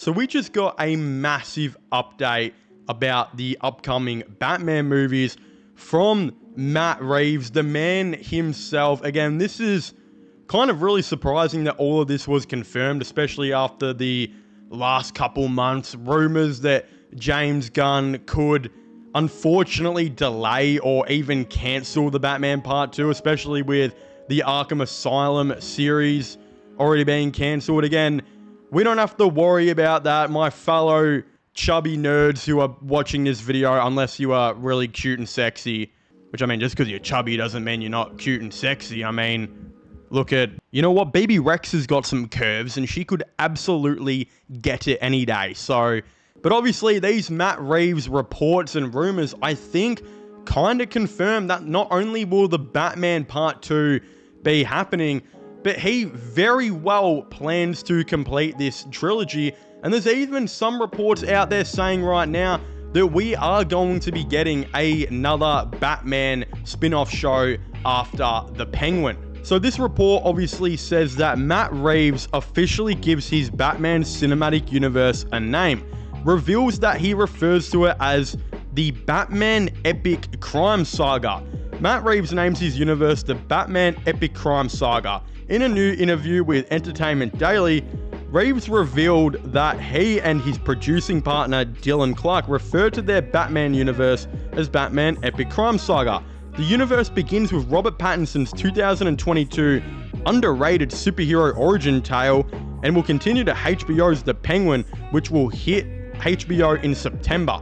So we just got a massive update about the upcoming Batman movies from Matt Reeves, the man himself. Again, this is kind of really surprising that all of this was confirmed, especially after the last couple months. Rumors that James Gunn could unfortunately delay or even cancel the Batman Part 2, especially with the Arkham Asylum series already being cancelled. Again, we don't have to worry about that, my fellow chubby nerds who are watching this video, unless you are really cute and sexy. Which, I mean, just because you're chubby doesn't mean you're not cute and sexy. I mean, look at, you know what? Baby Rex has got some curves, and she could absolutely get it any day. So, but obviously, these Matt Reeves reports and rumors, I think, kind of confirm that not only will the Batman Part 2 be happening, but he very well plans to complete this trilogy. And there's even some reports out there saying right now that we are going to be getting another Batman spin-off show after The Penguin. So this report obviously says that Matt Reeves officially gives his Batman cinematic universe a name, reveals that he refers to it as the Batman Epic Crime Saga. Matt Reeves names his universe the Batman Epic Crime Saga. In a new interview with Entertainment Daily, Reeves revealed that he and his producing partner Dylan Clark refer to their Batman universe as Batman Epic Crime Saga. The universe begins with Robert Pattinson's 2022 underrated superhero origin tale and will continue to HBO's The Penguin, which will hit HBO in September.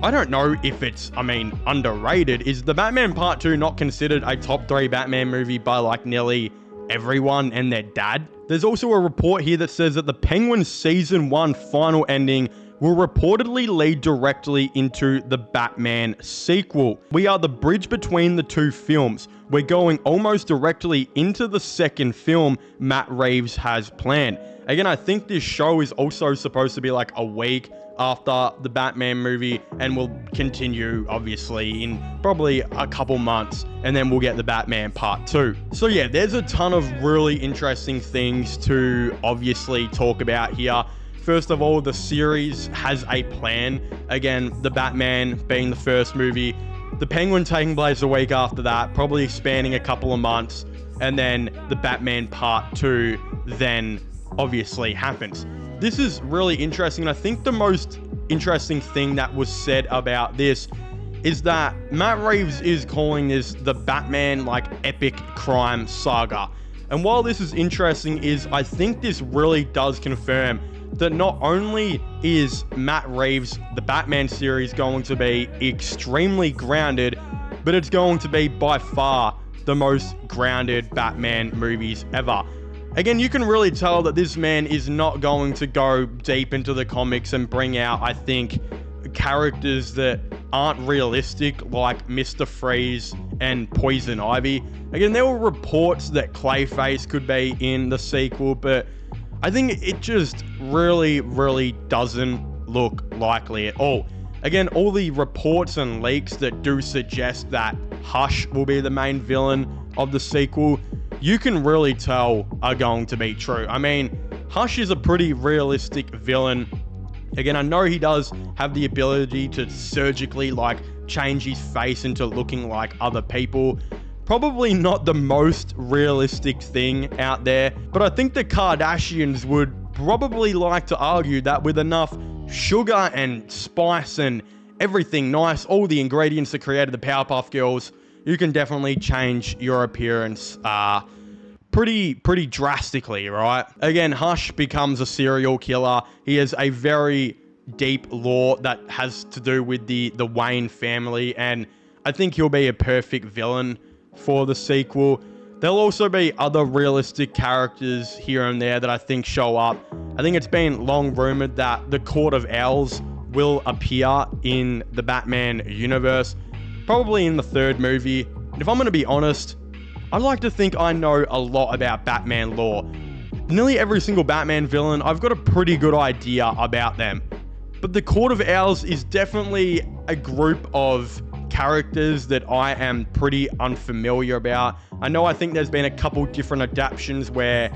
I don't know if it's, underrated. Is the Batman Part 2 not considered a top 3 Batman movie by like nearly everyone and their dad? There's also a report here that says that the Penguin Season 1 final ending will reportedly lead directly into the Batman sequel. We are the bridge between the two films. We're going almost directly into the second film Matt Reeves has planned. Again, I think this show is also supposed to be like a week after the Batman movie and will continue obviously in probably a couple months, and then we'll get the Batman Part 2. So yeah, there's a ton of really interesting things to obviously talk about here. First of all, the series has a plan. Again, the Batman being the first movie, the Penguin taking place a week after that, probably spanning a couple of months, and then the Batman Part 2 then obviously happens. This is really interesting, and I think the most interesting thing that was said about this is that Matt Reeves is calling this the Batman epic crime saga. And while this is interesting, I think this really does confirm that not only is Matt Reeves' the Batman series going to be extremely grounded, but it's going to be by far the most grounded Batman movies ever. Again, you can really tell that this man is not going to go deep into the comics and bring out, I think, characters that aren't realistic, like Mr. Freeze and Poison Ivy. Again, there were reports that Clayface could be in the sequel, but I think it just really, really doesn't look likely at all. Again, all the reports and leaks that do suggest that Hush will be the main villain of the sequel, you can really tell are going to be true. I mean, Hush is a pretty realistic villain. Again, I know he does have the ability to surgically change his face into looking like other people. Probably not the most realistic thing out there, but I think the Kardashians would probably like to argue that with enough sugar and spice and everything nice, all the ingredients that created the Powerpuff Girls, you can definitely change your appearance pretty drastically, right? Again, Hush becomes a serial killer. He has a very deep lore that has to do with the Wayne family, and I think he'll be a perfect villain for the sequel. There'll also be other realistic characters here and there that I think show up. I think it's been long rumored that the Court of Owls will appear in the Batman universe, probably in the third movie. And if I'm going to be honest, I'd like to think I know a lot about Batman lore. Nearly every single Batman villain, I've got a pretty good idea about them. But the Court of Owls is definitely a group of characters that I am pretty unfamiliar about. I think there's been a couple different adaptations where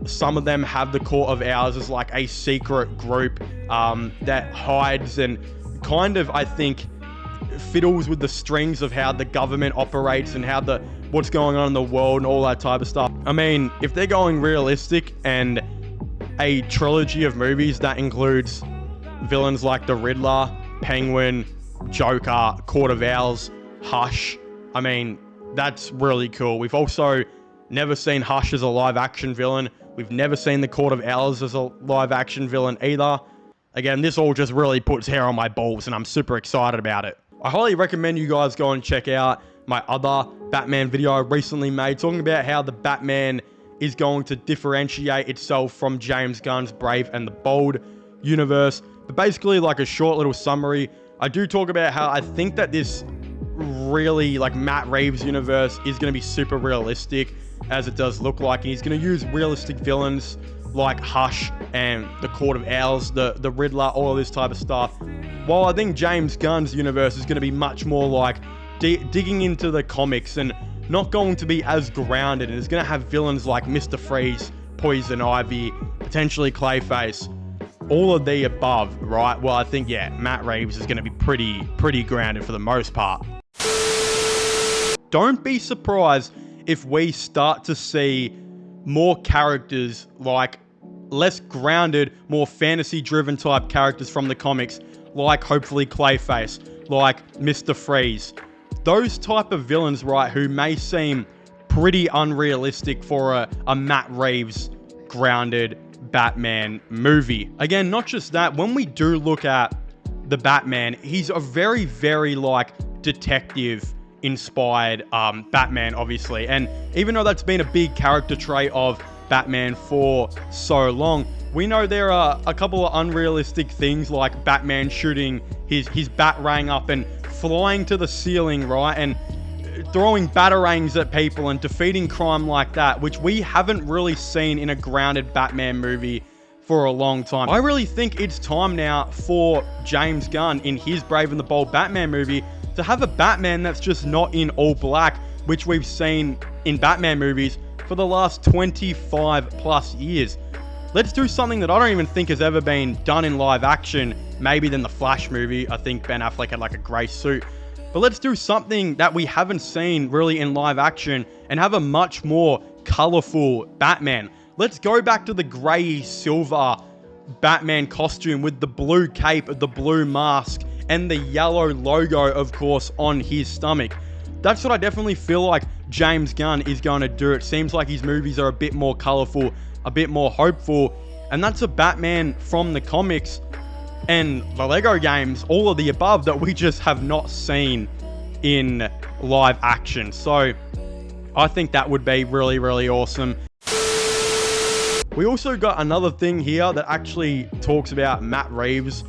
Some of them have the Court of Owls as like a secret group that hides and kind of, I think, fiddles with the strings of how the government operates and how what's going on in the world and all that type of stuff. I mean, if they're going realistic and a trilogy of movies that includes villains like the Riddler, Penguin, Joker, Court of Owls, Hush, I mean, that's really cool. We've also never seen Hush as a live-action villain. We've never seen the Court of Owls as a live-action villain either. Again, this all just really puts hair on my balls, and I'm super excited about it. I highly recommend you guys go and check out my other Batman video I recently made, talking about how the Batman is going to differentiate itself from James Gunn's Brave and the Bold universe. But basically, like a short little summary, I do talk about how I think that this really, like, Matt Reeves universe is going to be super realistic, as it does look like. And he's going to use realistic villains like Hush and the Court of Owls, the Riddler, all of this type of stuff. While I think James Gunn's universe is going to be much more like digging into the comics and not going to be as grounded, and it's going to have villains like Mr. Freeze, Poison Ivy, potentially Clayface, all of the above, right? Well, I think, yeah, Matt Reeves is going to be pretty grounded for the most part. Don't be surprised if we start to see more characters, like less grounded, more fantasy-driven type characters from the comics, like hopefully Clayface, like Mr. Freeze. Those type of villains, right, who may seem pretty unrealistic for a Matt Reeves grounded Batman movie. Again, not just that, when we do look at the Batman, he's a very, very, like, detective inspired Batman, obviously. And even though that's been a big character trait of Batman for so long, we know there are a couple of unrealistic things, like Batman shooting his Batarang up and flying to the ceiling, right? And throwing batarangs at people and defeating crime like that, which we haven't really seen in a grounded Batman movie for a long time. I really think it's time now for James Gunn in his Brave and the Bold Batman movie to have a Batman that's just not in all black, which we've seen in Batman movies for the last 25 plus years. Let's do something that I don't even think has ever been done in live action, maybe than the Flash movie. I think Ben Affleck had like a grey suit. But let's do something that we haven't seen really in live action and have a much more colorful Batman. Let's go back to the grey silver Batman costume with the blue cape, the blue mask, and the yellow logo, of course, on his stomach. That's what I definitely feel like James Gunn is going to do. It seems like his movies are a bit more colorful, a bit more hopeful, and that's a Batman from the comics and the Lego games, all of the above, that we just have not seen in live action. So I think that would be really, really awesome. We also got another thing here that actually talks about Matt Reeves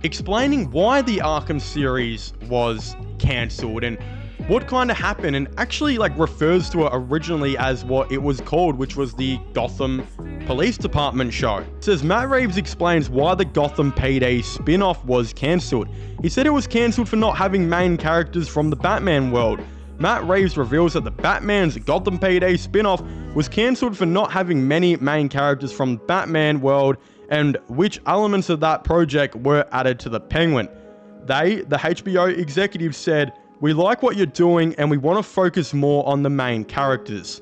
explaining why the Arkham series was cancelled and what kind of happened, and actually like refers to it originally as what it was called, which was the Gotham Police Department show. It says Matt Reeves explains why the Gotham PD spin-off was cancelled. He said it was cancelled for not having main characters from the Batman world. Matt Reeves reveals that the Batman's Gotham PD spin-off was cancelled for not having many main characters from the Batman world, and which elements of that project were added to the Penguin. They, the HBO executives, said, "We like what you're doing and we want to focus more on the main characters."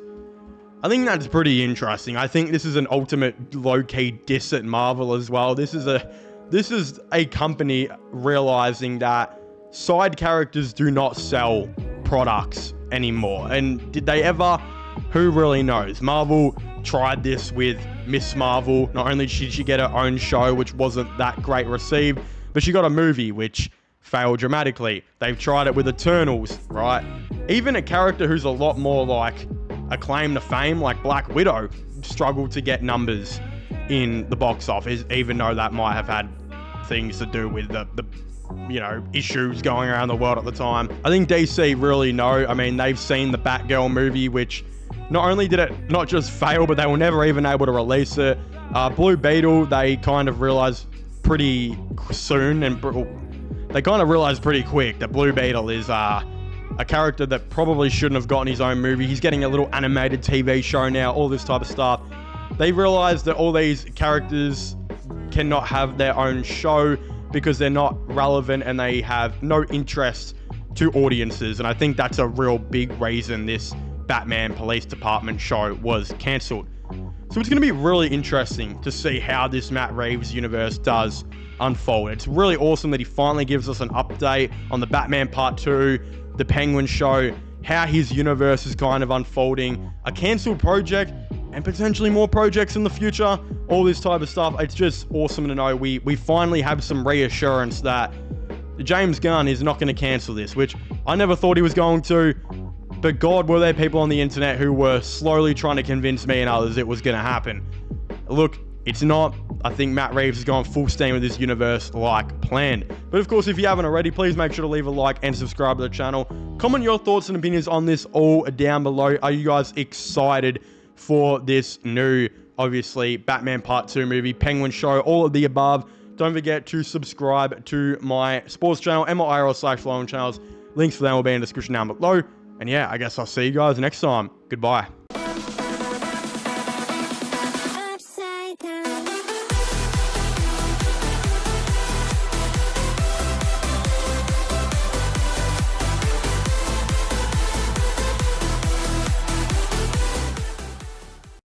I think that's pretty interesting. I think this is an ultimate low-key diss at Marvel as well. This is a company realizing that side characters do not sell products anymore. And did they ever? Who really knows? Marvel tried this with Miss Marvel. Not only did she get her own show, which wasn't that great received, but she got a movie, which failed dramatically. They've tried it with Eternals, right? Even a character who's a lot more like a claim to fame, like Black Widow, struggled to get numbers in the box office, even though that might have had things to do with the issues going around the world at the time. I think DC really know. I mean, they've seen the Batgirl movie, which not only did it not just fail, but they were never even able to release it. Blue Beetle, they kind of realized pretty soon, and they kind of realized pretty quick that Blue Beetle is a character that probably shouldn't have gotten his own movie. He's getting a little animated TV show now, all this type of stuff. they realized that all these characters cannot have their own show because they're not relevant and they have no interest to audiences. And I think that's a real big reason this Batman Police Department show was cancelled. So it's going to be really interesting to see how this Matt Reeves universe does unfold. It's really awesome that he finally gives us an update on the Batman Part 2, the Penguin show, how his universe is kind of unfolding, a cancelled project, and potentially more projects in the future, all this type of stuff. It's just awesome to know we finally have some reassurance that James Gunn is not going to cancel this, which I never thought he was going to. But God, were there people on the internet who were slowly trying to convince me and others it was going to happen. Look, it's not. I think Matt Reeves has gone full steam with this universe like planned. But of course, if you haven't already, please make sure to leave a like and subscribe to the channel. Comment your thoughts and opinions on this all down below. Are you guys excited for this new, obviously, Batman Part 2 movie, Penguin show, all of the above? Don't forget to subscribe to my sports channel and my IRL/flowing channels. Links for them will be in the description down below. And yeah, I guess I'll see you guys next time. Goodbye.